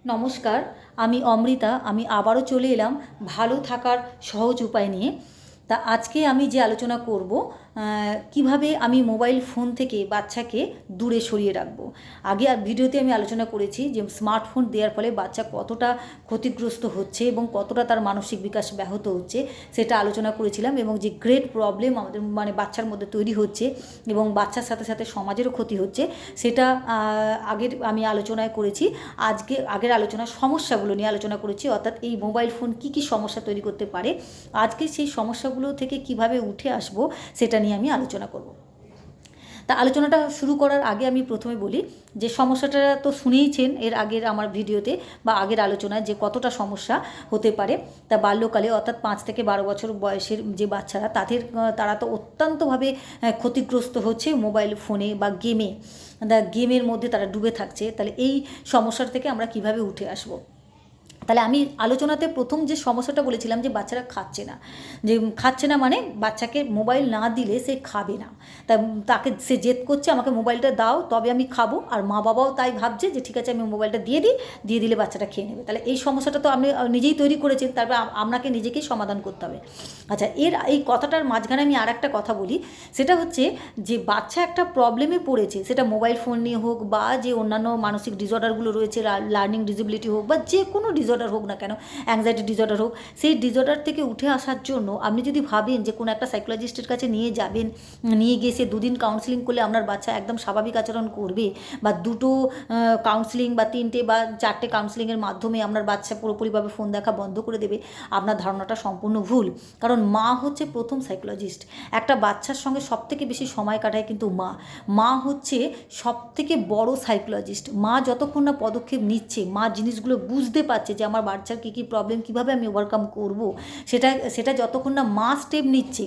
নমস্কার, আমি অমৃতা। আমি আবারও চলে এলাম ভালো থাকার সহজ উপায় নিয়ে। তা আজকে আমি যে আলোচনা করব কিভাবে আমি মোবাইল ফোন থেকে বাচ্চাকে দূরে সরিয়ে রাখবো। আগে আর ভিডিওতে আমি আলোচনা করেছি যে স্মার্টফোন দেওয়ার ফলে বাচ্চা কতটা ক্ষতিগ্রস্ত হচ্ছে এবং কতটা তার মানসিক বিকাশ ব্যাহত হচ্ছে সেটা আলোচনা করেছিলাম, এবং যে গ্রেট প্রবলেম আমাদের বাচ্চার মধ্যে তৈরি হচ্ছে এবং বাচ্চার সাথে সাথে সমাজেরও ক্ষতি হচ্ছে সেটা আগের আমি আলোচনায় করেছি। আগের আলোচনার সমস্যাগুলো নিয়ে আলোচনা করেছি, অর্থাৎ এই মোবাইল ফোন কী কী সমস্যা তৈরি করতে পারে। আজকে সেই সমস্যাগুলো থেকে কিভাবে উঠে আসব সেটা নিয়ে আমি আলোচনা করব। তা আলোচনাটা শুরু করার আগে আমি প্রথমে বলি যে সমস্যাটা তো শুনেইছেন এর আগের আমার ভিডিওতে বা আগের আলোচনায় যে কতটা সমস্যা হতে পারে। তা বাল্যকালে অর্থাৎ 5 থেকে 12 বছর বয়সের যে বাচ্চারা তারা তো অত্যন্তভাবে ক্ষতিগ্রস্ত হচ্ছে মোবাইল ফোনে বা গেমের মধ্যে তারা ডুবে থাকছে। তাহলে এই সমস্যার থেকে আমরা কিভাবে উঠে আসবো। তাহলে আমি আলোচনাতে প্রথম যে সমস্যাটা বলেছিলাম যে বাচ্চারা খাচ্ছে না মানে বাচ্চাকে মোবাইল না দিলে সে খাবে না। তাকে সে জেদ করছে আমাকে মোবাইলটা দাও তবে আমি খাবো, আর মা বাবাও তাই ভাবছে যে ঠিক আছে আমি মোবাইলটা দিয়ে দিলে বাচ্চাটা খেয়ে নেবে। তাহলে এই সমস্যাটা তো আপনি নিজেই তৈরি করেছেন, তারপর আপনাকে নিজেকেই সমাধান করতে হবে। আচ্ছা, এই কথাটার মাঝখানে আমি আর একটা কথা বলি, সেটা হচ্ছে যে বাচ্চা একটা প্রবলেমে পড়েছে, সেটা মোবাইল ফোন নিয়ে হোক বা যে অন্যান্য মানসিক ডিসঅর্ডারগুলো রয়েছে, লার্নিং ডিসেবিলিটি হোক বা যে কোনো ডিসঅর্ডার হোক না কেন, অ্যাংজাইটি ডিসঅর্ডার হোক, সেই ডিসঅর্ডার থেকে উঠে আসার জন্য আপনি যদি ভাবেন যে কোনো একটা সাইকোলজিস্টের কাছে নিয়ে যাবেন, নিয়ে গিয়ে সে 2 দিন কাউন্সিলিং করলে আপনার বাচ্চা একদম স্বাভাবিক আচরণ করবে, বা 2টো কাউন্সিলিং বা 3টে বা 4টে কাউন্সিলিংয়ের মাধ্যমে আপনার বাচ্চা পুরোপুরিভাবে ফোন দেখা বন্ধ করে দেবে, আপনার ধারণাটা সম্পূর্ণ ভুল। কারণ মা হচ্ছে প্রথম সাইকোলজিস্ট। একটা বাচ্চার সঙ্গে সবথেকে বেশি সময় কাটায় কিন্তু মা হচ্ছে সবথেকে বড় সাইকোলজিস্ট। মা যতক্ষণ না পদক্ষেপ নিচ্ছে, মা জিনিসগুলো বুঝতে পারছে যে আমার বাচ্চার কী কী প্রবলেম কীভাবে আমি ওভারকাম করব, সেটা যতক্ষণ না মা স্টেপ নিচ্ছে,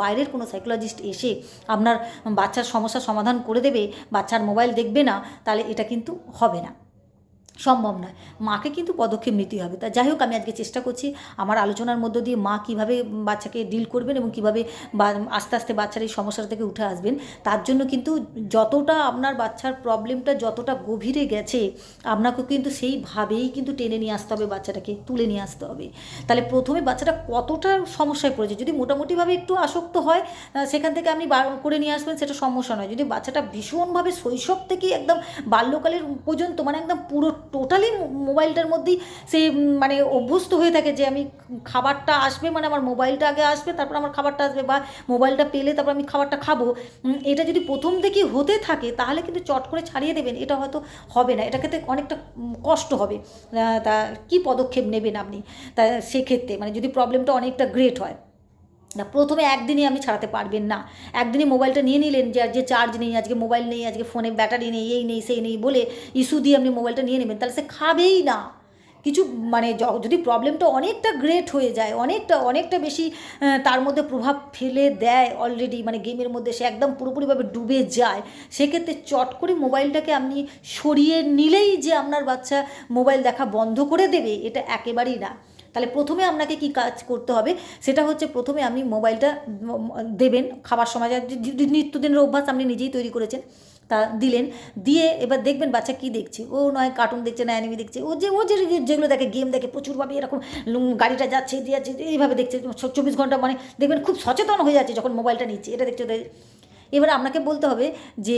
বাইরের কোনো সাইকোলজিস্ট এসে আপনার বাচ্চার সমস্যার সমাধান করে দেবে, বাচ্চার মোবাইল দেখবে না, তাহলে এটা কিন্তু হবে না, সম্ভব নয়। মাকে কিন্তু পদক্ষেপ নিতেই হবে। তা যাই হোক, আমি আজকে চেষ্টা করছি আমার আলোচনার মধ্য দিয়ে মা কীভাবে বাচ্চাকে ডিল করবেন এবং কীভাবে আস্তে আস্তে বাচ্চার এই সমস্যা থেকে উঠে আসবেন। তার জন্য কিন্তু যতটা আপনার বাচ্চার প্রবলেমটা যতটা গভীরে গেছে, আপনাকে কিন্তু সেইভাবেই কিন্তু টেনে নিয়ে আসতে হবে, বাচ্চাটাকে তুলে নিয়ে আসতে হবে। তাহলে প্রথমে বাচ্চাটা কতটা সমস্যায় পড়েছে, যদি মোটামুটিভাবে একটু আসক্ত হয় সেখান থেকে আপনি বার করে নিয়ে আসবেন, সেটা সমস্যা নয়। যদি বাচ্চাটা ভীষণভাবে শৈশব থেকেই একদম বাল্যকালের পর্যন্ত মানে একদম পুরো টোটালি মোবাইলটার মধ্যেই সে মানে অভ্যস্ত হয়ে থাকে যে আমি খাবারটা আসবে মানে আমার মোবাইলটা আগে আসবে, তারপর আমার খাবারটা আসবে, বা মোবাইলটা পেলে তারপর আমি খাবারটা খাবো, এটা যদি প্রথম থেকেই হতে থাকে তাহলে কিন্তু চট করে ছাড়িয়ে দেবেন এটা হয়তো হবে না, এটা ক্ষেত্রে অনেকটা কষ্ট হবে। তা কী পদক্ষেপ নেবেন আপনি তা সেক্ষেত্রে, মানে যদি প্রবলেমটা অনেকটা গ্রেট হয় না, প্রথমে একদিনই আপনি ছাড়াতে পারবেন না। একদিনই মোবাইলটা নিয়ে নিলেন যে চার্জ নেই, আজকে মোবাইল নেই, আজকে ফোনে ব্যাটারি নেই, এই নেই সেই নেই বলে ইস্যু দিয়ে আপনি মোবাইলটা নিয়ে নেবেন, তাহলে সে খাবেই না কিছু। মানে যদি প্রবলেমটা অনেকটা গ্রেট হয়ে যায়, অনেকটা বেশি তার মধ্যে প্রভাব ফেলে দেয় অলরেডি, মানে গেমের মধ্যে সে একদম পুরোপুরিভাবে ডুবে যায়, সেক্ষেত্রে চট করে মোবাইলটাকে আপনি সরিয়ে নিলেই যে আপনার বাচ্চা মোবাইল দেখা বন্ধ করে দেবে, এটা একেবারেই না। তাহলে প্রথমে আপনাকে কি কাজ করতে হবে, সেটা হচ্ছে প্রথমে আপনি মোবাইলটা দেবেন খাবার সময়, নিত্যদিনের অভ্যাস আপনি নিজেই তৈরি করেছেন, তা দিলেন, দিয়ে এবার দেখবেন বাচ্চা কী দেখছে। ও নয় কার্টুন দেখছে না অ্যানিমে দেখছে, যেগুলো দেখে, গেম দেখে প্রচুরভাবে, এরকম গাড়িটা যাচ্ছে এইভাবে দেখছে 24 ঘন্টা, মানে দেখবেন খুব সচেতন হয়ে যাচ্ছে যখন মোবাইলটা নিচ্ছে, এটা দেখছে। এবার আপনাকে বলতে হবে যে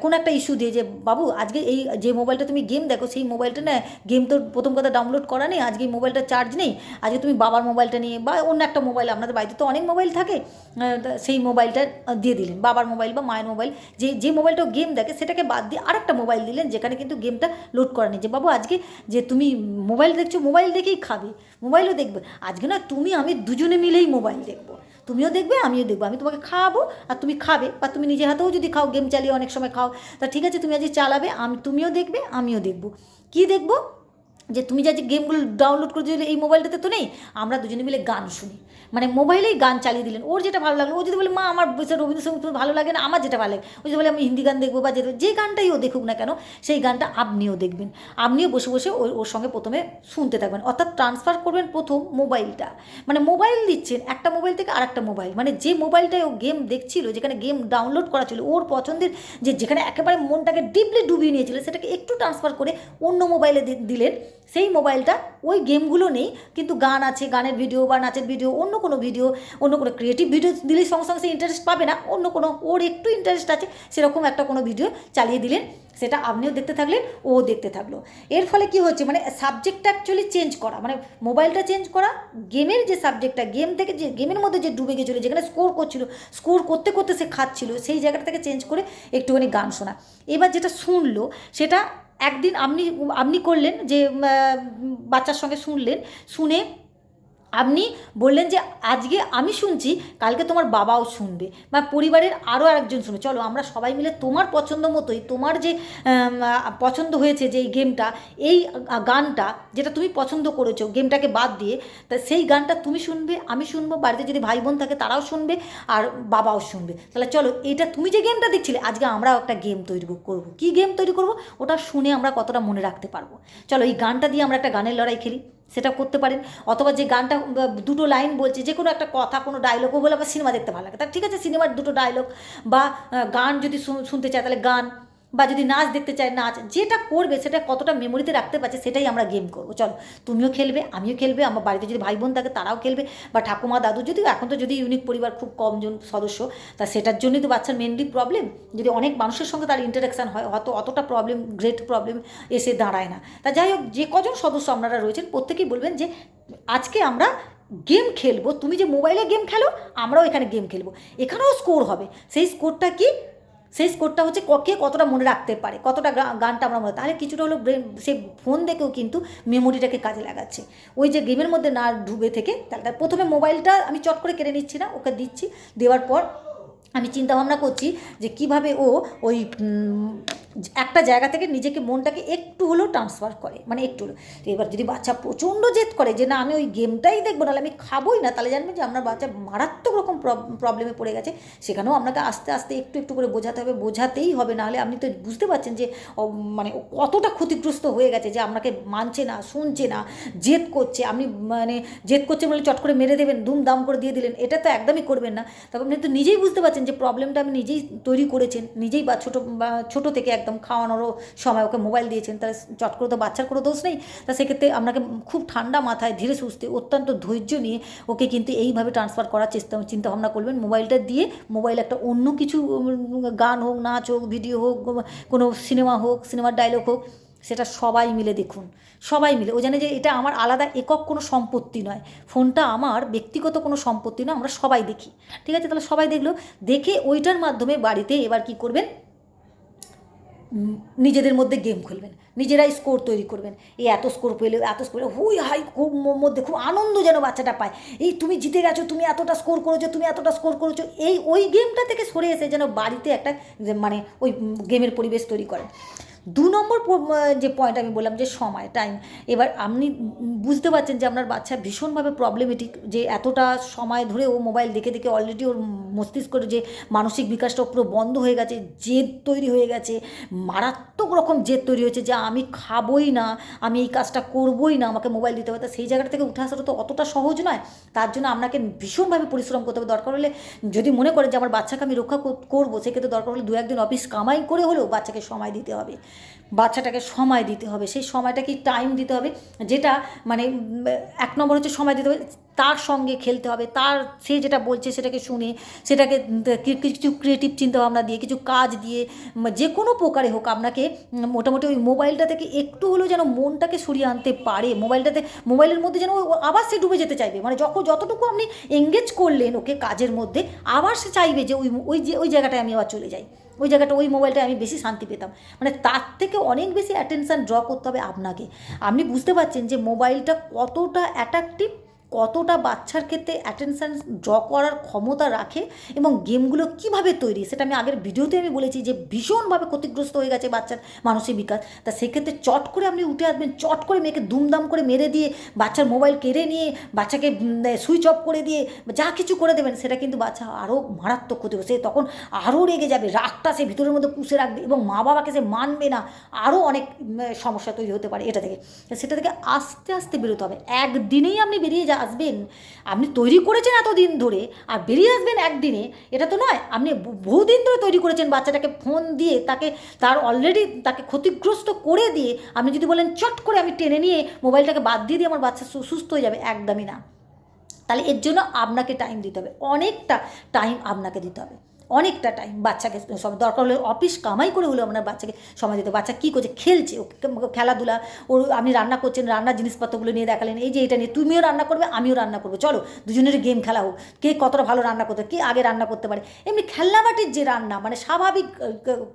কোনো একটা ইস্যু দিয়ে যে বাবু আজকে এই যে মোবাইলটা তুমি গেম দেখো, সেই মোবাইলটা না, গেম তো প্রথম কথা ডাউনলোড করা নেই, আজকে এই মোবাইলটা চার্জ নেই, আজকে তুমি বাবার মোবাইলটা নিয়ে বা অন্য একটা মোবাইল, আপনাদের বাড়িতে তো অনেক মোবাইল থাকে, সেই মোবাইলটা দিয়ে দিলেন, বাবার মোবাইল বা মায়ের মোবাইল, যে মোবাইলটা গেম দেখে সেটাকে বাদ দিয়ে আরেকটা মোবাইল দিলেন যেখানে কিন্তু গেমটা লোড করা নেই, যে বাবু আজকে যে তুমি মোবাইল দেখছো, মোবাইল দেখেই খাবে, মোবাইলও দেখবে, আজকে না আমি দুজনে মিলেই মোবাইল দেখবো, তুমিও দেখবে আমিও দেখবো, আমি তোমাকে খাওয়াবো আর তুমি খাবে, বা তুমি নিজে হাতেও যদি খাও, গেম চালিয়ে অনেক সময় খাও, তা ঠিক আছে তুমি আজকে চালাবে, তুমিও দেখবে আমিও দেখবো। কী দেখবো যে তুমি যা যে গেমগুলো ডাউনলোড করে দিলে এই মোবাইলটাতে তো নেই, আমরা দুজনে মিলে গান শুনি, মানে মোবাইলেই গান চালিয়ে দিলেন। ওর যেটা ভালো লাগলো, ও যদি বলে মা আমার রবীন্দ্রসঙ্গীত ভালো লাগে না, আমার যেটা ভালো লাগে, ও যদি বলে আমি হিন্দি গান দেখবো বা যে গানটাই ও দেখুক না কেন, সেই গানটা আপনিও দেখবেন, আপনিও বসে বসে ওর সঙ্গে প্রথমে শুনতে থাকবেন। অর্থাৎ ট্রান্সফার করবেন প্রথম মোবাইলটা, মানে মোবাইল দিচ্ছেন একটা মোবাইল থেকে আর একটা মোবাইল, মানে যে মোবাইলটায় ও গেম দেখছিল, যেখানে গেম ডাউনলোড করা ছিল ওর পছন্দের, যেখানে একেবারে মনটাকে ডিপলি ডুবিয়ে নিয়েছিল, সেটাকে একটু ট্রান্সফার করে অন্য মোবাইলে দিলেন। সেই মোবাইলটা ওই গেমগুলো নেই, কিন্তু গান আছে, গানের ভিডিও বা নাচের ভিডিও, অন্য কোনো ভিডিও, অন্য কোনো ক্রিয়েটিভ ভিডিও দিলে সঙ্গে সঙ্গে সে ইন্টারেস্ট পাবে না, অন্য কোনো ওর একটু ইন্টারেস্ট আছে সেরকম একটা কোনো ভিডিও চালিয়ে দিলেন, সেটা আপনিও দেখতে থাকলেন, ও দেখতে থাকলো। এর ফলে কি হচ্ছে, মানে সাবজেক্টটা অ্যাকচুয়ালি চেঞ্জ করা, মানে মোবাইলটা চেঞ্জ করা, গেমের যে সাবজেক্টটা, গেম থেকে যে গেমের মধ্যে যে ডুবে গেছিলো, যেখানে স্কোর করছিল, স্কোর করতে করতে সে খাচ্ছিল, সেই জায়গাটা থেকে চেঞ্জ করে একটুখানি গান শোনা। এবার যেটা শুনলো সেটা একদিন আপনি করলেন যে বাচ্চার সঙ্গে শুনলেন, শুনে আপনি বললেন যে আজকে আমি শুনছি, কালকে তোমার বাবাও শুনবে বা পরিবারের আরও আরেকজন শুনবে, চলো আমরা সবাই মিলে তোমার পছন্দ মতোই, তোমার যে পছন্দ হয়েছে যে এই গেমটা, এই গানটা যেটা তুমি পছন্দ করেছো গেমটাকে বাদ দিয়ে, তা সেই গানটা তুমি শুনবে, আমি শুনবো, বাড়িতে যদি ভাই বোন থাকে তারাও শুনবে, আর বাবাও শুনবে। তাহলে চলো এটা তুমি যে গেমটা দেখছিলে, আজকে আমরাও একটা গেম তৈরি করবো। কী গেম তৈরি করবো, ওটা শুনে আমরা কতটা মনে রাখতে পারবো, চলো এই গানটা দিয়ে আমরা একটা গানের লড়াই খেলি, সেটা করতে পারেন। অথবা যে গানটা দুটো লাইন বলছে, যে কোনো একটা কথা, কোনো ডায়লগও বলে আবার সিনেমা দেখতে ভালো লাগে, তা ঠিক আছে সিনেমার দুটো ডায়লগ বা গান যদি শুনতে চায় তাহলে গান, বা যদি নাচ দেখতে চায় নাচ, যেটা করবে সেটা কতটা মেমোরিতে রাখতে পারছে সেটাই আমরা গেম করবো। চলো তুমিও খেলবে, আমিও খেলবে, আমার বাড়িতে যদি ভাই বোন থাকে তারাও খেলবে, বা ঠাকুমা দাদু, যদি এখন তো যদি ইউনিক পরিবার, খুব কমজন সদস্য, তা সেটার জন্যই তো বাচ্চার মেনলি প্রবলেম। যদি অনেক মানুষের সঙ্গে তার ইন্টারাকশান হয়, হয়তো অতটা প্রবলেম, গ্রেট প্রবলেম এসে দাঁড়ায় না। তা যাই হোক, যে কজন সদস্য আপনারা রয়েছেন প্রত্যেকেই বলবেন যে আজকে আমরা গেম খেলবো, তুমি যে মোবাইলে গেম খেলো আমরাও এখানে গেম খেলবো, এখানেও স্কোর হবে। সেই স্কোরটা কি, সেই স্কোরটা হচ্ছে কে কতটা মনে রাখতে পারে, কতটা গানটা আমরা মনে, তাহলে কিছুটা হলো ব্রেন, সে ফোন দেখেও কিন্তু মেমোরিটাকে কাজে লাগাচ্ছে, ওই যে গেমের মধ্যে না ডুবে থেকে। তাহলে প্রথমে মোবাইলটা আমি চট করে কেড়ে নিচ্ছি না, ওকে দিচ্ছি, দেওয়ার পর আমি চিন্তাভাবনা করছি যে কীভাবে ও ওই একটা জায়গা থেকে নিজেকে, মনটাকে একটু হলেও ট্রান্সফার করে, মানে একটু হলো। তো এবার যদি বাচ্চা প্রচণ্ড জেদ করে যে না আমি ওই গেমটাই দেখবো, নাহলে আমি খাবোই না, তাহলে জানবেন যে আপনার বাচ্চা মারাত্মক রকম প্রবলেমে পড়ে গেছে। সেখানেও আপনাকে আস্তে আস্তে একটু একটু করে বোঝাতে হবে, বোঝাতেই হবে, নাহলে আপনি তো বুঝতে পারছেন যে মানে কতটা ক্ষতিগ্রস্ত হয়ে গেছে, যে আপনাকে মানছে না, শুনছে না, জেদ করছে। আপনি মানে জেদ করছে বলে চট করে মেরে দেবেন, দুমদাম করে দিয়ে দিলেন, এটা তো একদমই করবেন না। তবে আপনি তো নিজেই বুঝতে পারছেন যে প্রবলেমটা আপনি নিজেই তৈরি করেছেন, নিজেই, বা ছোটো থেকে একদম খাওয়ানোরও সময় ওকে মোবাইল দিয়েছেন, তাহলে চট করে তো বাচ্চার কোনো দোষ নেই। তা সেক্ষেত্রে আপনাকে খুব ঠান্ডা মাথায়, ধীরে সুস্থে, অত্যন্ত ধৈর্য নিয়ে ওকে কিন্তু এইভাবে ট্রান্সফার করার চিন্তাভাবনা করবেন। মোবাইলটা দিয়ে মোবাইল একটা অন্য কিছু, গান হোক, নাচ হোক, ভিডিও হোক, কোনো সিনেমা হোক, সিনেমার ডায়লগ হোক, সেটা সবাই মিলে দেখুন, সবাই মিলে। ও জানে যে এটা আমার আলাদা একক কোনো সম্পত্তি নয়, ফোনটা আমার ব্যক্তিগত কোনো সম্পত্তি নয়, আমরা সবাই দেখি, ঠিক আছে? তাহলে সবাই দেখলো, দেখে ওইটার মাধ্যমে বাড়িতে এবার কি করবেন, নিজেদের মধ্যে গেম খেলবেন, নিজেরাই স্কোর তৈরি করবেন। এই এত স্কোর পেলে, এত স্কোর, হুই হাই, খুব মধ্যে খুব আনন্দ যেন বাচ্চাটা পায়, এই তুমি জিতে গেছো, তুমি এতটা স্কোর করেছো, তুমি এতটা স্কোর করেছো, এই ওই গেমটা থেকে সরে এসে যেন বাড়িতে একটা মানে ওই গেমের পরিবেশ তৈরি করেন। 2 নম্বর যে পয়েন্ট আমি বললাম যে সময়, টাইম। এবার আপনি বুঝতে পারছেন যে আপনার বাচ্চা ভীষণভাবে প্রবলেমেটিক, যে এতটা সময় ধরে ও মোবাইল দেখে দেখে অলরেডি ওর মস্তিষ্কের যে মানসিক বিকাশটা পুরো বন্ধ হয়ে গেছে, জেদ তৈরি হয়ে গেছে, মারাত্মক রকম জেদ তৈরি হয়েছে যে আমি খাবই না, আমি এই কাজটা করবই না, আমাকে মোবাইল দিতে হবে। তা সেই জায়গাটা থেকে উঠে আসাটা তো অতটা সহজ নয়, তার জন্য আপনাকে ভীষণভাবে পরিশ্রম করতে হবে। দরকার হলে যদি মনে করেন যে আমার বাচ্চাকে আমি রক্ষা করবো, সেক্ষেত্রে দরকার হলে 2-1 দিন অফিস কামাই করে হলেও বাচ্চাকে সময় দিতে হবে, বাচ্চাটাকে সময় দিতে হবে। সেই সময়টা কি টাইম দিতে হবে, যেটা মানে 1 নম্বর হচ্ছে সময় দিতে হবে, তার সঙ্গে খেলতে হবে, তার সে যেটা বলছে সেটাকে শুনে, সেটাকে কিছু ক্রিয়েটিভ চিন্তাভাবনা দিয়ে, কিছু কাজ দিয়ে, যে কোনো প্রকারে হোক আপনাকে মোটামুটি ওই মোবাইলটা থেকে একটু হলেও যেন মনটাকে সরিয়ে আনতে পারে। মোবাইলের মধ্যে যেন আবার সে ডুবে যেতে চাইবে, মানে যতটুকু আপনি এঙ্গেজ করলেন ওকে কাজের মধ্যে, আবার সে চাইবে যে ওই জায়গাটায় আমি আবার চলে যাই, ওই জায়গাটা, ওই মোবাইলটায় আমি বেশি শান্তি পেতাম। মানে তার থেকে অনেক বেশি অ্যাটেনশান ড্র করতে হবে আপনাকে। আপনি বুঝতে পারছেন যে মোবাইলটা কতটা অ্যাট্রাকটিভ, কতটা বাচ্চার ক্ষেত্রে অ্যাটেনশান ড্র করার ক্ষমতা রাখে এবং গেমগুলো কিভাবে তৈরি, সেটা আমি আগের ভিডিওতে আমি বলেছি যে ভীষণভাবে ক্ষতিগ্রস্ত হয়ে গেছে বাচ্চার মানসিক বিকাশ। তা সেক্ষেত্রে চট করে আপনি উঠে আসবেন, চট করে মেয়েকে দুমদাম করে মেরে দিয়ে বাচ্চার মোবাইল কেড়ে নিয়ে বাচ্চাকে সুইচ অফ করে দিয়ে যা কিছু করে দেবেন, সেটা কিন্তু বাচ্চা আরও মারাত্মক ক্ষতি হবে। সে তখন আরও রেগে যাবে, রাগটা সে ভিতরের মধ্যে পুষে রাখবে এবং মা বাবাকে সে মানবে না, আরও অনেক সমস্যা তৈরি হতে পারে এটা থেকে। সেটা থেকে আস্তে আস্তে বেরোতে হবে। একদিনেই আপনি বেরিয়ে আসবেন, আপনি তৈরি করেছেন এতদিন ধরে আর বেরিয়ে আসবেন একদিনে, এটা তো নয়। আপনি বহুদিন ধরে তৈরি করেছেন বাচ্চাটাকে ফোন দিয়ে, তার অলরেডি তাকে ক্ষতিগ্রস্ত করে দিয়ে আপনি যদি বলেন চট করে আমি টেনে নিয়ে মোবাইলটাকে বাদ দিয়ে আমার বাচ্চা সুস্থ হয়ে যাবে, একদমই না। তাহলে এর জন্য আপনাকে টাইম দিতে হবে, অনেকটা টাইম আপনাকে দিতে হবে, অনেকটা টাইম বাচ্চাকে সময়, দরকার হলে অফিস কামাই করে হলেও আপনার বাচ্চাকে সময় দিতে। বাচ্চা কী করছে, খেলছে, ও খেলাধুলা, ওর আপনি রান্না করছেন, রান্নার জিনিসপত্রগুলো নিয়ে দেখালেন, এই যে এটা নিয়ে তুমিও রান্না করবে আমিও রান্না করবো, চলো দুজনের গেম খেলা হোক, কে কতটা ভালো রান্না করতে, কে আগে রান্না করতে পারে। এমনি খেলনাবাটির যে রান্না, মানে স্বাভাবিক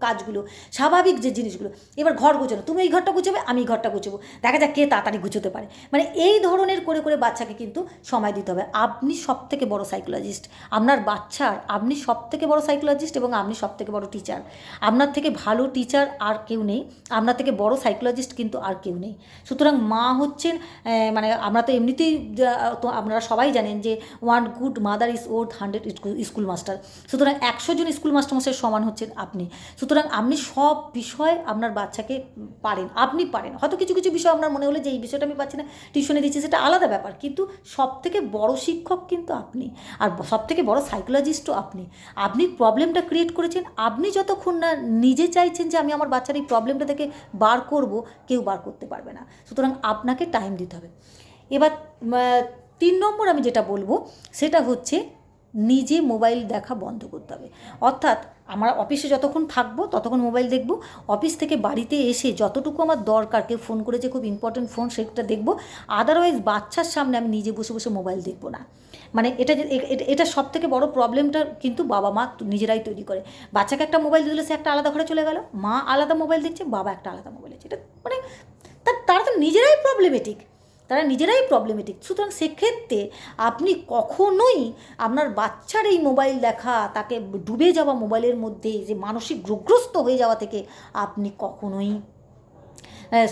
কাজগুলো, স্বাভাবিক যে জিনিসগুলো। এবার ঘর গুছোনো, তুমি এই ঘরটা গুছোবে আমি এই ঘরটা গুছোবো, দেখা যাক কে তাড়াতাড়ি গুছোতে পারে। মানে এই ধরনের করে করে বাচ্চাকে কিন্তু সময় দিতে হবে। আপনি সবথেকে বড় সাইকোলজিস্ট আপনার বাচ্চার, আপনি সবথেকে বড় সাইকোলজিস্ট এবং আপনি সবথেকে বড় টিচার। আপনার থেকে ভালো টিচার আর কেউ নেই, আপনার থেকে বড় সাইকোলজিস্ট কিন্তু আর কেউ নেই। সুতরাং মা হচ্ছেন, মানে আমরা তো এমনিতেই তো আপনারা সবাই জানেন যে 1 good mother is worth 100 school master. সুতরাং 100 জন স্কুল মাস্টারমশাইয়ের সমান হচ্ছেন আপনি। সুতরাং আপনি সব বিষয় আপনার বাচ্চাকে পারেন, আপনি পারেন। হয়তো কিছু কিছু বিষয় আপনার মনে হলে যে এই বিষয়টা আমি পাচ্ছি না, টিউশনে দিচ্ছি, সেটা আলাদা ব্যাপার, কিন্তু সবথেকে বড় শিক্ষক কিন্তু আপনি, আর সবথেকে বড় সাইকোলজিস্টও আপনি। আপনি প্রবলেমটা ক্রিয়েট করেছেন, আপনি যতক্ষণ না নিজে চাইছেন যে আমি আমার বাচ্চার এই প্রবলেমটা থেকে বার করব, কেউ বার করতে পারবে না। সুতরাং আপনাকে টাইম দিতে হবে। এবার 3 নম্বর আমি যেটা বলবো সেটা হচ্ছে নিজে মোবাইল দেখা বন্ধ করতে হবে। অর্থাৎ আমরা অফিসে যতক্ষণ থাকবো ততক্ষণ মোবাইল দেখব, অফিস থেকে বাড়িতে এসে যতটুকু আমার দরকার, কেউ ফোন করেছে খুব ইম্পর্টেন্ট ফোন, সেটা দেখব। আদারওয়াইজ বাচ্চার সামনে আমি নিজে বসে বসে মোবাইল দেখবো না। মানে এটা সব থেকে বড় প্রবলেমটা কিন্তু বাবা মা নিজেরাই তৈরি করে। বাচ্চাকে একটা মোবাইল দিলে সে একটা আলাদা ঘরে চলে গেল, মা আলাদা মোবাইল দেখছে, বাবা একটা আলাদা মোবাইল দেখছে। এটা মানে তারা তো নিজেরাই প্রবলেমেটিক, সুতরাং সেক্ষেত্রে আপনি কখনোই আপনার বাচ্চার এই মোবাইল দেখা, তাকে ডুবে যাওয়া মোবাইলের মধ্যে যে মানসিক রোগগ্রস্ত হয়ে যাওয়া থেকে আপনি কখনোই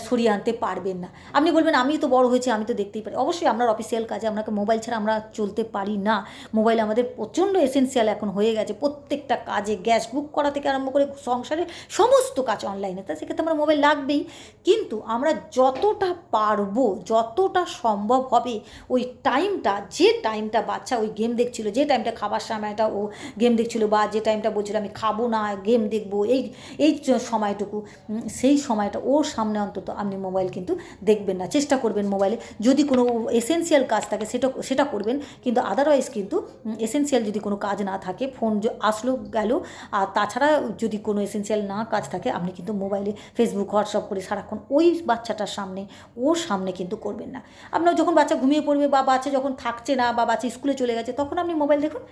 সরিয়ে আনতে পারবেন না। আপনি বলবেন আমি তো বড় হয়েছি, আমি তো দেখতেই পারি। অবশ্যই আপনার অফিসিয়াল কাজে আপনাকে মোবাইল ছাড়া আমরা চলতে পারি না। মোবাইল আমাদের প্রচণ্ড এসেন্সিয়াল এখন হয়ে গেছে। প্রত্যেকটা কাজে, গ্যাস বুক করা থেকে আরম্ভ করে সংসারের সমস্ত কাজ অনলাইনে, তাই সেক্ষেত্রে আমরা মোবাইল লাগবেই। কিন্তু আমরা যতটা পারবো, যতটা সম্ভব হবে, ওই টাইমটা, যে টাইমটা বাচ্চা ওই গেম দেখছিল, যে টাইমটা খাবার সময়টা ও গেম দেখছিল, বা যে টাইমটা বলছিল আমি খাবো না গেম দেখবো, এই সময়টুকু, সেই সময়টা ওর সামনে অন্তত আপনি মোবাইল কিন্তু দেখবেন না। চেষ্টা করবেন মোবাইলে যদি কোনো এসেন্সিয়াল কাজ থাকে সেটা করবেন, কিন্তু আদারওয়াইজ কিন্তু এসেন্সিয়াল যদি কোনো কাজ না থাকে, ফোন আসলো গেল, আর তাছাড়া যদি কোনো এসেন্সিয়াল না কাজ থাকে, আপনি কিন্তু মোবাইলে ফেসবুক হোয়াটসঅ্যাপ করে সারাক্ষণ ওই বাচ্চাটার সামনে, ওর সামনে কিন্তু করবেন না। আপনার যখন বাচ্চা ঘুমিয়ে পড়বে, বা বাচ্চা যখন থাকছে না, বা বাচ্চা স্কুলে চলে গেছে, তখন আপনি মোবাইল দেখুন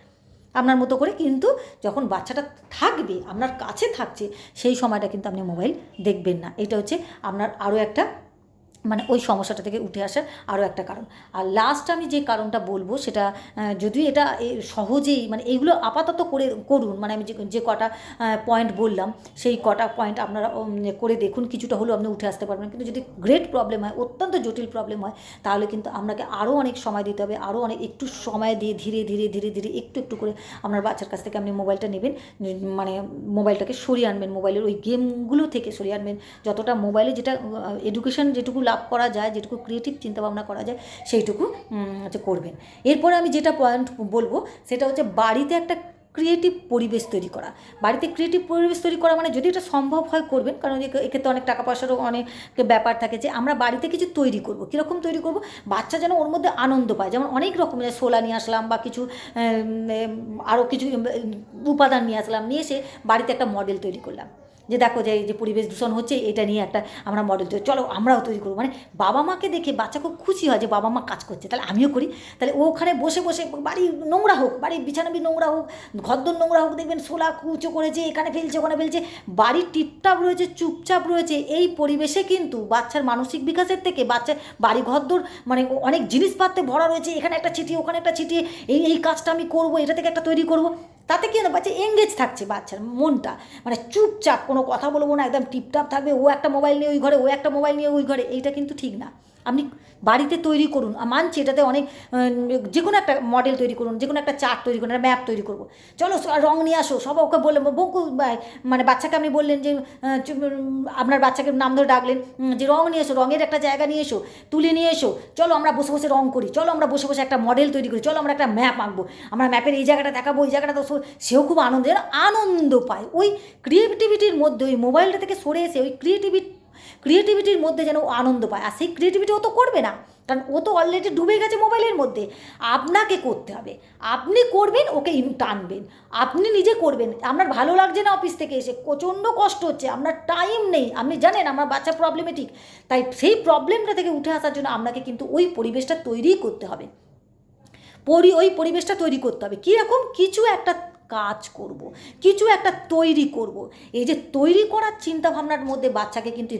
আপনার মতো করে। কিন্তু যখন বাচ্চাটা থাকবে, আপনার কাছে থাকছে, সেই সময়টা কিন্তু আপনি মোবাইল দেখবেন না। এটা হচ্ছে আপনার আরও একটা, মানে ওই সমস্যাটা থেকে উঠে আসার আরও একটা কারণ। আর লাস্ট আমি যে কারণটা বলবো সেটা, যদিও এটা সহজেই, মানে এইগুলো আপাতত করুন, মানে আমি যে কটা পয়েন্ট বললাম, সেই কটা পয়েন্ট আপনারা করে দেখুন, কিছুটা হলেও আপনি উঠে আসতে পারবেন। কিন্তু যদি গ্রেট প্রবলেম হয়, অত্যন্ত জটিল প্রবলেম হয়, তাহলে কিন্তু আপনাকে আরও অনেক সময় দিতে হবে, আরও অনেক একটু সময় দিয়ে ধীরে ধীরে ধীরে ধীরে একটু একটু করে আপনার বাচ্চার কাছ থেকে আপনি মোবাইলটা নেবেন, মানে মোবাইলটাকে সরিয়ে আনবেন, মোবাইলের ওই গেমগুলো থেকে সরিয়ে আনবেন। যতটা মোবাইলে যেটা এডুকেশন যেটুকু লাভ করা যায়, যেটুকু ক্রিয়েটিভ চিন্তাভাবনা করা যায়, সেইটুকু হচ্ছে করবেন। এরপরে আমি যেটা পয়েন্ট বলবো সেটা হচ্ছে বাড়িতে একটা ক্রিয়েটিভ পরিবেশ তৈরি করা। বাড়িতে ক্রিয়েটিভ পরিবেশ তৈরি করা মানে যদি এটা সম্ভব হয় করবেন, কারণ এক্ষেত্রে অনেক টাকা পয়সারও অনেক ব্যাপার থাকে, যে আমরা বাড়িতে কিছু তৈরি করব। কীরকম তৈরি করব? বাচ্চা যেন ওর মধ্যে আনন্দ পায়। যেমন অনেক রকমের শোলা নিয়ে আসলাম, বা কিছু আরও কিছু উপাদান নিয়ে আসলাম, নিয়ে এসে বাড়িতে একটা মডেল তৈরি করলাম। যে দেখো যে এই যে পরিবেশ দূষণ হচ্ছে, এটা নিয়ে একটা আমরা মডেল তৈরি, চলো আমরাও তৈরি করবো। মানে বাবা মাকে দেখে বাচ্চা খুব খুশি হয় যে বাবা মা কাজ করছে, তাহলে আমিও করি। তাহলে ও ওখানে বসে বসে বাড়ি নোংরা হোক, বাড়ির বিছানাবি নোংরা হোক, ঘরদোর নোংরা হোক, দেখবেন শোলা কুচো করেছে, এখানে ফেলছে ওখানে ফেলছে, বাড়ি টিপটাপ রয়েছে, চুপচাপ রয়েছে। এই পরিবেশে কিন্তু বাচ্চার মানসিক বিকাশের থেকে বাচ্চার বাড়ি ঘরদোর মানে অনেক জিনিসপত্রে ভরা রয়েছে, এখানে একটা ছিটিয়ে ওখানে একটা ছিটিয়ে, এই কাজটা আমি করবো, এটা থেকে একটা তৈরি করবো। তাতে কি না, বাচ্চা এঙ্গেজ থাকছে, বাচ্চার মনটা মানে চুপচাপ, কোনো কথা বলবো না, একদম টিপটাপ থাকবে, ও একটা মোবাইল নিয়ে ওই ঘরে, ও একটা মোবাইল নিয়ে ওই ঘরে। এইটা কিন্তু ঠিক না। আপনি বাড়িতে তৈরি করুন, মানছি এটাতে অনেক যে কোনো একটা মডেল তৈরি করুন, যে কোনো একটা চার্ট তৈরি করুন, একটা ম্যাপ তৈরি করবো, চলো রঙ নিয়ে আসো, সব ওকে বললেন বঙ্কু, মানে বাচ্চাকে আপনি বললেন যে আপনার বাচ্চাকে নাম ধরে ডাকলেন যে রঙ নিয়ে এসো, রঙের একটা জায়গা নিয়ে এসো, তুলে নিয়ে এসো, চলো আমরা বসে বসে রঙ করি, চলো আমরা বসে বসে একটা মডেল তৈরি করি, চলো আমরা একটা ম্যাপ আঁকবো, আমরা ম্যাপের এই জায়গাটা দেখাবো, ওই জায়গাটা তো সেও খুব আনন্দ পায়। ওই ক্রিয়েটিভিটির মধ্যে, ওই মোবাইলটা থেকে সরে এসে ওই ক্রিয়েটিভিটির মধ্যে যেন ও আনন্দ পায়। আর সেই ক্রিয়েটিভিটি ও তো করবে না, কারণ ও তো অলরেডি ডুবে গেছে মোবাইলের মধ্যে। আপনাকে করতে হবে, আপনি করবেন, ওকে টানবেন, আপনি নিজে করবেন। আপনার ভালো লাগছে না অফিস থেকে এসে, প্রচণ্ড কষ্ট হচ্ছে, আপনার টাইম নেই, আপনি জানেন আমার বাচ্চা প্রবলেমেটিক, তাই সেই প্রবলেমটা থেকে উঠে আসার জন্য আপনাকে কিন্তু ওই পরিবেশটা তৈরিই করতে হবে। ওই পরিবেশটা তৈরি করতে হবে। কীরকম? কিছু একটা কাজ করব, কিছু একটা তৈরি করব। এই যে তৈরি করার চিন্তাভাবনার মধ্যে বাচ্চাকে কিন্তু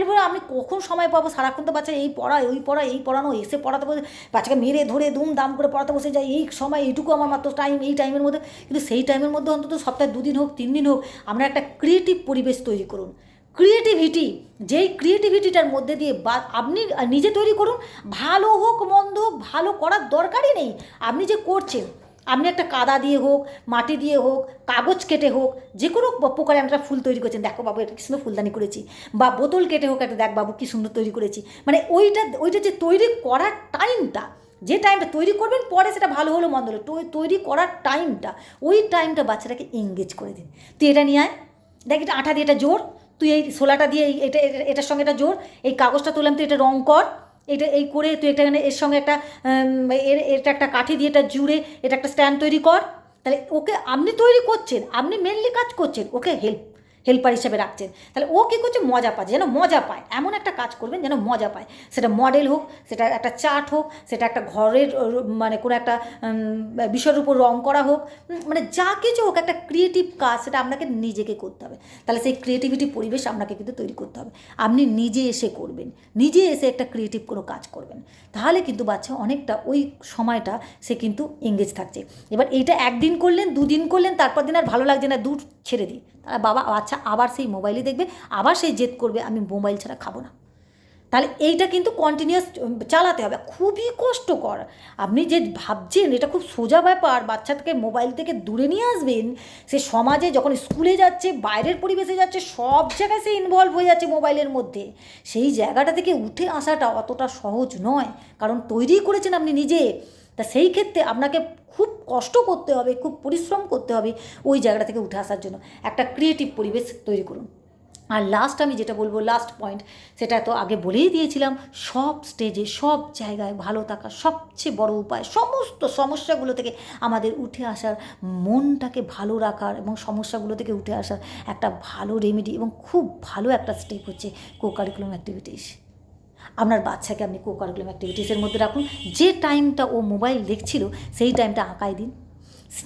এবার আমি কখন সময় পাবো, সারাক্ষণ তো বাচ্চা এই পড়া ওই পড়া, এই পড়ানো, এসে পড়াতে বসে বাচ্চাকে মেরে ধরে দাম করে পড়াতে বসে যায়, এই সময় এইটুকু আমার মাত্র টাইম, এই টাইমের মধ্যে। কিন্তু সেই টাইমের মধ্যে অন্তত সপ্তাহে 2 দিন হোক 3 দিন হোক আমরা একটা ক্রিয়েটিভ পরিবেশ তৈরি করুন। ক্রিয়েটিভিটি, যেই ক্রিয়েটিভিটিটার মধ্যে দিয়ে আপনি নিজে তৈরি করুন, ভালো হোক মন্দ ভালো করার দরকারই নেই। আপনি যে করছেন, আপনি একটা কাদা দিয়ে হোক, মাটি দিয়ে হোক, কাগজ কেটে হোক, যে কোনো প্রকারে একটা ফুল তৈরি করছেন, দেখো বাবু এটা কী সুন্দর ফুলদানি করেছি, বা বোতল কেটে হোক একটা, দেখ বাবু কী সুন্দর তৈরি করেছি। মানে ওইটা যে তৈরি করার টাইমটা, যে টাইমটা তৈরি করবেন, পরে সেটা ভালো হলো মন্দ হলো, তৈরি করার টাইমটা, ওই টাইমটা বাচ্চাটাকে এঙ্গেজ করে দিন। তুই এটা নিয়ে আয়, দেখ এটা আঠা দিয়ে এটা জোর, তুই এই শোলাটা দিয়ে এটার সঙ্গে এটা জোর, এই কাগজটা তুললাম, তুই এটা রং কর, এটা এই করে তুই একটা এর সঙ্গে একটা এটা একটা কাঠি দিয়ে এটা জুড়ে এটা একটা স্ট্যান্ড তৈরি কর। তাহলে ওকে আপনি তৈরি করছেন, আপনি মেনলি কাজ করছেন, ওকে হেল্পার হিসেবে রাখছেন। তাহলে ও কী করছে, মজা পাচ্ছে, যেন মজা পায়, এমন একটা কাজ করবেন যেন মজা পায়। সেটা মডেল হোক, সেটা একটা চার্ট হোক, সেটা একটা ঘরের মানে কোনো একটা বিষয়ের উপর রং করা হোক, মানে যা কিছু হোক, একটা ক্রিয়েটিভ কাজ, সেটা আপনাকে নিজেকে করতে হবে। তাহলে সেই ক্রিয়েটিভিটি পরিবেশ আপনাকে কিন্তু তৈরি করতে হবে। আপনি নিজে এসে করবেন, নিজে এসে একটা ক্রিয়েটিভ কোনো কাজ করবেন, তাহলে কিন্তু বাচ্চা অনেকটা ওই সময়টা সে কিন্তু এঙ্গেজ থাকছে। এবার এইটা 1 দিন করলেন, 2 দিন করলেন, তারপর দিন আর ভালো লাগছে না, দূর ছেড়ে দিই, তাহলে বাচ্চা আবার সেই মোবাইলই দেখবে, আবার সেই জেদ করবে আমি মোবাইল ছাড়া খাবো না। তাহলে এইটা কিন্তু কন্টিনিউয়াস চালাতে হবে, খুবই কষ্টকর। আপনি যে ভাবছেন এটা খুব সোজা ব্যাপার, বাচ্চাটাকে মোবাইল থেকে দূরে নিয়ে আসবেন, সে সমাজে যখন স্কুলে যাচ্ছে, বাইরের পরিবেশে যাচ্ছে, সব জায়গায় সে ইনভলভ হয়ে যাচ্ছে মোবাইলের মধ্যে, সেই জায়গাটা থেকে উঠে আসাটা অতটা সহজ নয়, কারণ তৈরি করেছেন আপনি নিজে। তা সেই ক্ষেত্রে আপনাকে খুব কষ্ট করতে হবে, খুব পরিশ্রম করতে হবে ওই জায়গাটা থেকে উঠে আসার জন্য। একটা ক্রিয়েটিভ পরিবেশ তৈরি করুন। আর লাস্ট আমি যেটা বলবো, লাস্ট পয়েন্ট, সেটা তো আগে বলেই দিয়েছিলাম, সব স্টেজে সব জায়গায় ভালো থাকা সবচেয়ে বড় উপায়, সমস্ত সমস্যাগুলো থেকে আমাদের উঠে আসার, মনটাকে ভালো রাখার এবং সমস্যাগুলো থেকে উঠে আসার একটা ভালো রেমেডি এবং খুব ভালো একটা স্টেপ হচ্ছে কো-কারিকুলাম অ্যাক্টিভিটিস। আপনার বাচ্চাকে আপনি কো-কারিকুলাম অ্যাক্টিভিটিসের মধ্যে রাখুন। যে টাইমটা ও মোবাইল দেখছিল সেই টাইমটা আঁকায় দিন,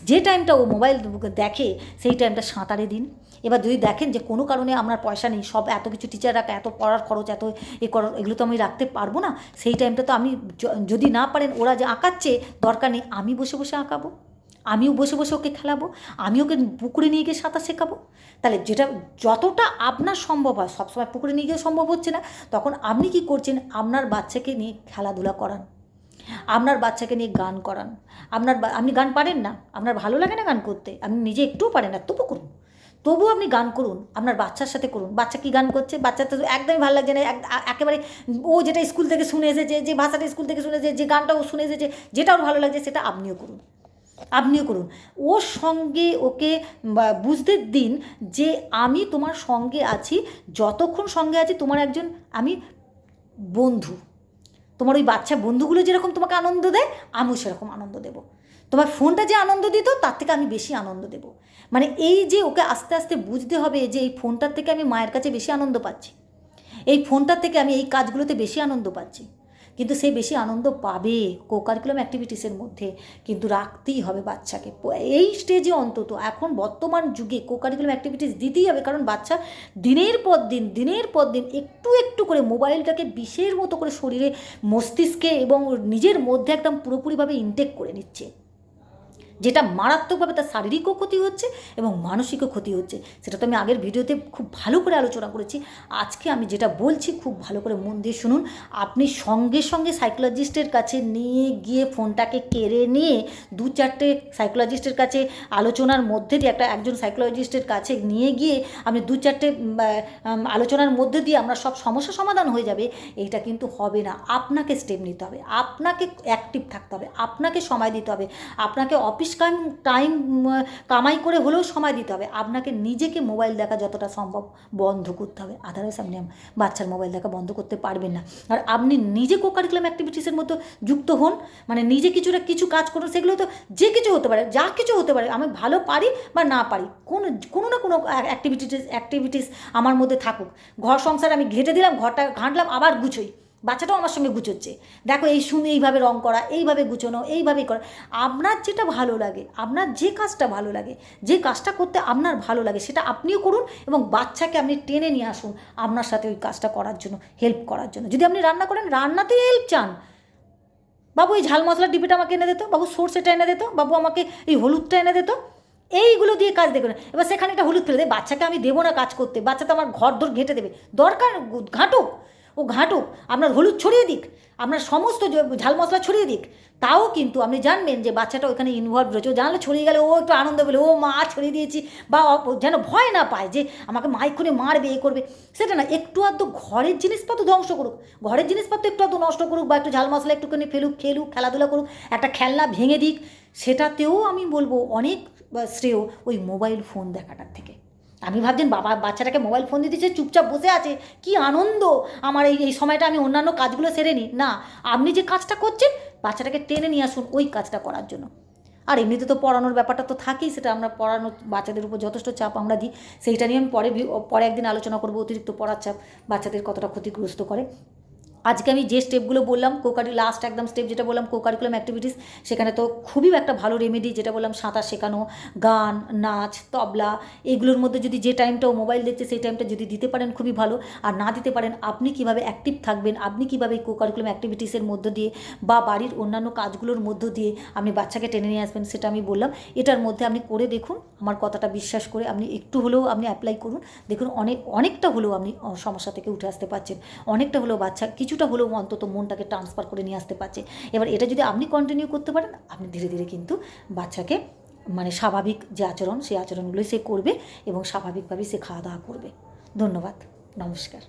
যে টাইমটা ও মোবাইল দেখে সেই টাইমটা সাঁতারে দিন। এবার যদি দেখেন যে কোনো কারণে আপনার পয়সা নেই, সব এত কিছু টিচার রাখা, এত পড়ার খরচ, এত এগুলো তো আমি রাখতে পারবো না, সেই টাইমটা তো আমি যদি না পারেন, ওরা যে আঁকাচ্ছে দরকার নেই, আমি বসে বসে আঁকাবো, আমিও বসে বসে ওকে খেলাবো, আমি ওকে পুকুরে নিয়ে গিয়ে সাঁতার শেখাবো। তাহলে যেটা যতটা আপনার সম্ভব হয়, সবসময় পুকুরে নিয়ে গিয়ে সম্ভব হচ্ছে না, তখন আপনি কি করছেন, আপনার বাচ্চাকে নিয়ে খেলাধুলা করান, আপনার বাচ্চাকে নিয়ে গান করান। আপনি গান পারেন না, আপনার ভালো লাগে না গান করতে, আপনি নিজে একটুও পারেন না, তবুও আপনি গান করুন, আপনার বাচ্চার সাথে করুন। বাচ্চা কী গান করছে, বাচ্চার তো একদমই ভালো লাগছে না, একেবারে ও যেটা স্কুল থেকে শুনে এসেছে, যে ভাষাটা স্কুল থেকে শুনে এসেছে, যে গানটা ও শুনে এসেছে, যেটা ওর ভালো লাগছে সেটা আপনিও করুন। ওর সঙ্গে ওকে বুঝতে দিন যে আমি তোমার সঙ্গে আছি, যতক্ষণ সঙ্গে আছি তোমার একজন আমি বন্ধু। তোমার ওই বাচ্চা বন্ধুগুলো যেরকম তোমাকে আনন্দ দেয়, আমিও সেরকম আনন্দ দেবো। তোমার ফোনটা যে আনন্দ দিত তার থেকে আমি বেশি আনন্দ দেবো। মানে এই যে ওকে আস্তে আস্তে বুঝতে হবে যে এই ফোনটার থেকে আমি মায়ের কাছে বেশি আনন্দ পাচ্ছি, এই ফোনটার থেকে আমি এই কাজগুলোতে বেশি আনন্দ পাচ্ছি। কিন্তু সে বেশি আনন্দ পাবে কোকারিকুলাম অ্যাক্টিভিটিসের মধ্যে, কিন্তু রাখতেই হবে বাচ্চাকে এই স্টেজে অন্তত। এখন বর্তমান যুগে কোকারিকুলাম অ্যাক্টিভিটিস দিতেই হবে, কারণ বাচ্চা দিনের পর দিন একটু একটু করে মোবাইলটাকে বিষের মতো করে শরীরে, মস্তিষ্কে এবং নিজের মধ্যে একদম পুরোপুরিভাবে ইনটেক করে নিচ্ছে, যেটা মারাত্মকভাবে তার শারীরিকও ক্ষতি হচ্ছে এবং মানসিকও ক্ষতি হচ্ছে। সেটা তো আমি আগের ভিডিওতে খুব ভালো করে আলোচনা করেছি। আজকে আমি যেটা বলছি খুব ভালো করে মন দিয়ে শুনুন। আপনি সঙ্গে সঙ্গে সাইকোলজিস্টের কাছে নিয়ে গিয়ে ফোনটাকে কেড়ে নিয়ে 2-4টে সাইকোলজিস্টের কাছে আলোচনার মধ্যে দিয়ে একজন সাইকোলজিস্টের কাছে নিয়ে গিয়ে আপনি 2-4টে আলোচনার মধ্যে দিয়ে আমরা সব সমস্যা সমাধান হয়ে যাবে, এইটা কিন্তু হবে না। আপনাকে স্টেপ নিতে হবে, আপনাকে অ্যাক্টিভ থাকতে হবে, আপনাকে সময় দিতে হবে, আপনাকে অফিস টাইম কামাই করে হলেও সময় দিতে হবে, আপনাকে নিজেকে মোবাইল দেখা যতটা সম্ভব বন্ধ করতে হবে। আদারওয়াইজ আপনি বাচ্চার মোবাইল দেখা বন্ধ করতে পারবেন না। আর আপনি নিজে কোকারিকুলাম অ্যাক্টিভিটিসের মতো যুক্ত হন, মানে নিজে কিছু কাজ করুন। সেগুলো তো যে কিছু হতে পারে, যা কিছু হতে পারে, আমি ভালো পারি বা না পারি, কোনো না কোনো অ্যাক্টিভিটিস আমার মধ্যে থাকুক। ঘর সংসার আমি ঘেঁটে দিলাম, ঘরটা ঘাঁটলাম, আবার গুছোই, বাচ্চাটাও আমার সঙ্গে গুছোচ্ছে, দেখো এই শুনে এইভাবে রং করা, এইভাবে গুছোনো, এইভাবেই করা। আপনার যেটা ভালো লাগে, আপনার যে কাজটা ভালো লাগে, যে কাজটা করতে আপনার ভালো লাগে, সেটা আপনিও করুন এবং বাচ্চাকে আপনি টেনে নিয়ে আসুন আপনার সাথে ওই কাজটা করার জন্য, হেল্প করার জন্য। যদি আপনি রান্না করেন, রান্নাতেই হেল্প চান, বাবু এই ঝাল মশলার ডিবিটা আমাকে এনে দিত, বাবু সর্ষেটা এনে দিত, বাবু আমাকে এই হলুদটা এনে দিত, এইগুলো দিয়ে কাজ দেখবেন। এবার সেখানে একটা হলুদ ফেলে দেয়, বাচ্চাকে আমি দেবো না কাজ করতে, বাচ্চা তো আমার ঘর ঘেঁটে দেবে, দরকার ঘাঁটুক, ও ঘাঁটুক, আপনার হলুদ ছড়িয়ে দিক, আপনার সমস্ত ঝাল মশলা ছড়িয়ে দিক, তাও কিন্তু আপনি জানবেন যে বাচ্চাটা ওখানে ইনভলভ রয়েছে। ও জানলে ছড়িয়ে গেলে ও একটু আনন্দ পেলে, ও মা ছড়িয়ে দিয়েছি, বা যেন ভয় না পায় যে আমাকে মা এক্ষুনি মারবে, এ করবে, সেটা না। একটু আধটু ঘরের জিনিসপত্র ধ্বংস করুক, ঘরের জিনিসপত্র একটু আধটু নষ্ট করুক, বা একটু ঝাল মশলা একটুখানি খেলুক, খেলাধুলা করুক, একটা খেলনা ভেঙে দিক, সেটাতেও আমি বলবো অনেক শ্রেয় ওই মোবাইল ফোন দেখাটার থেকে। আপনি ভাবছেন বাচ্চাটাকে মোবাইল ফোন দিয়ে দিচ্ছে, চুপচাপ বসে আছে, কি আনন্দ আমার এই সময়টা আমি অন্যান্য কাজগুলো সেরে নিই। না, আপনি যে কাজটা করছেন বাচ্চাটাকে টেনে নিয়ে আসুন ওই কাজটা করার জন্য। আর এমনিতে তো পড়ানোর ব্যাপারটা তো থাকেই, সেটা আমরা পড়ানো বাচ্চাদের উপর যথেষ্ট চাপ আমরা দিই, সেইটা নিয়ে আমি পরে একদিন আলোচনা করবো, অতিরিক্ত পড়ার চাপ বাচ্চাদের কতটা ক্ষতিগ্রস্ত করে। আজকে আমি যে স্টেপগুলো বললাম, লাস্ট একদম স্টেপ যেটা বললাম কোকারিকুলাম অ্যাক্টিভিটিস, সেখানে তো খুবই একটা ভালো রেমেডি, যেটা বললাম সাঁতার শেখানো, গান, নাচ, তবলা, এগুলোর মধ্যে যদি যে টাইমটা ও মোবাইল দেখছে সেই টাইমটা যদি দিতে পারেন খুবই ভালো। আর না দিতে পারেন, আপনি কিভাবে অ্যাক্টিভ থাকবেন, আপনি কিভাবে কোকারিকুলাম অ্যাক্টিভিটিসের মধ্য দিয়ে বা বাড়ির অন্যান্য কাজগুলোর মধ্য দিয়ে আপনি বাচ্চাকে টেনে নিয়ে আসবেন, সেটা আমি বললাম। এটার মধ্যে আপনি করে দেখুন, আমার কথাটা বিশ্বাস করে আপনি একটু হলেও আপনি অ্যাপ্লাই করুন, দেখুন অনেকটা হলেও আপনি সমস্যা থেকে উঠে আসতে পারছেন, অনেকটা হলেও বাচ্চা কিছুটা হলেও অন্তত মনটাকে ট্রান্সফার করে নিয়ে আসতে পারছে। এবার এটা যদি আপনি কন্টিনিউ করতে পারেন, আপনি ধীরে ধীরে কিন্তু বাচ্চাকে মানে স্বাভাবিক যে আচরণ, সেই আচরণগুলোই সে করবে এবং স্বাভাবিকভাবেই সে খাওয়া দাওয়া করবে। ধন্যবাদ, নমস্কার।